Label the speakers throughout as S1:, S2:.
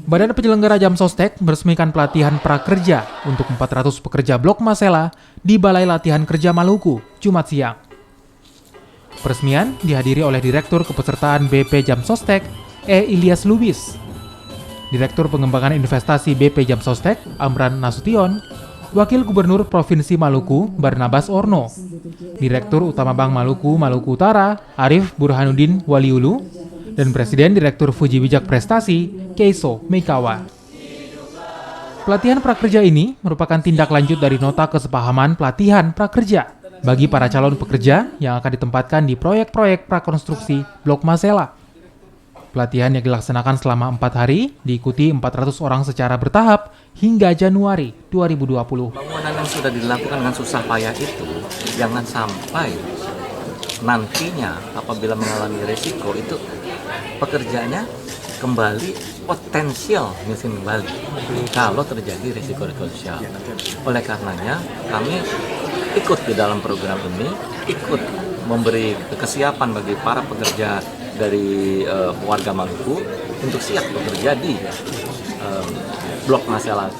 S1: Badan Penyelenggara Jamsostek meresmikan pelatihan prakerja untuk 400 pekerja Blok Masela di Balai Latihan Kerja Maluku, Jumat siang. Peresmian dihadiri oleh Direktur Kepesertaan BP Jamsostek, Ilyas Lubis, Direktur Pengembangan Investasi BP Jamsostek, Amran Nasution, Wakil Gubernur Provinsi Maluku, Barnabas Orno, Direktur Utama Bank Maluku, Maluku Utara, Arif Burhanuddin Waliulu, dan Presiden Direktur Fuji Wijak Prestasi, Keiso Meikawa. Pelatihan prakerja ini merupakan tindak lanjut dari nota kesepahaman pelatihan prakerja bagi para calon pekerja yang akan ditempatkan di proyek-proyek prakonstruksi Blok Masela. Pelatihan yang dilaksanakan selama 4 hari diikuti 400 orang secara bertahap hingga Januari 2020.
S2: Bangunan yang sudah dilakukan dengan susah payah itu jangan sampai nantinya apabila mengalami resiko itu pekerjanya kembali potensial miskin kembali kalau terjadi risiko sosial. Oleh karenanya kami ikut di dalam program ini, ikut memberi kesiapan bagi para pekerja dari warga Maluku untuk siap bekerja di Blok Masela.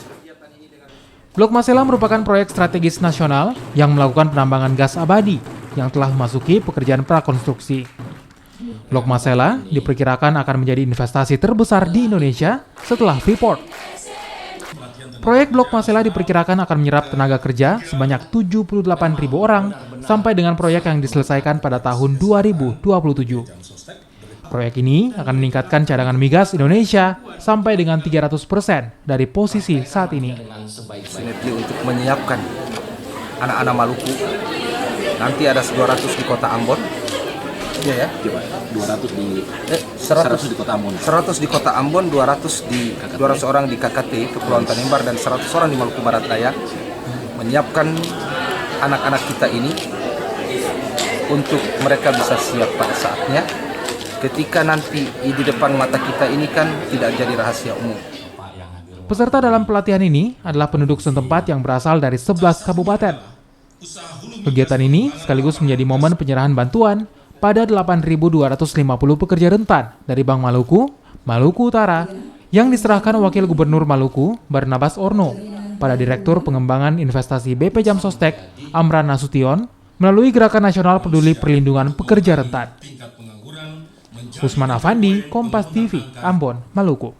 S1: Blok Masela merupakan proyek strategis nasional yang melakukan penambangan gas abadi yang telah memasuki pekerjaan prakonstruksi. Blok Masela diperkirakan akan menjadi investasi terbesar di Indonesia setelah Freeport. Proyek Blok Masela diperkirakan akan menyerap tenaga kerja sebanyak 78.000 orang sampai dengan proyek yang diselesaikan pada tahun 2027. Proyek ini akan meningkatkan cadangan migas Indonesia sampai dengan 300% dari posisi saat ini.
S3: Sinergi untuk menyiapkan anak-anak Maluku. Nanti ada 200 di kota Ambon. Iya ya?
S4: 200 di
S3: 100
S4: di kota Ambon.
S3: 100 di kota Ambon, 200 orang di KKT Kepulauan Tanimbar dan 100 orang di Maluku Barat Daya. Menyiapkan anak-anak kita ini untuk mereka bisa siap pada saatnya. Ketika nanti di depan mata kita ini kan tidak jadi rahasia umum.
S1: Peserta dalam pelatihan ini adalah penduduk setempat yang berasal dari 11 kabupaten. Kegiatan ini sekaligus menjadi momen penyerahan bantuan pada 8.250 pekerja rentan dari Bank Maluku, Maluku Utara, yang diserahkan Wakil Gubernur Maluku, Barnabas Orno, pada Direktur Pengembangan Investasi BP Jamsostek, Amran Nasution, melalui Gerakan Nasional Peduli Perlindungan Pekerja Rentan. Usman Afandi, Kompas TV, Ambon, Maluku.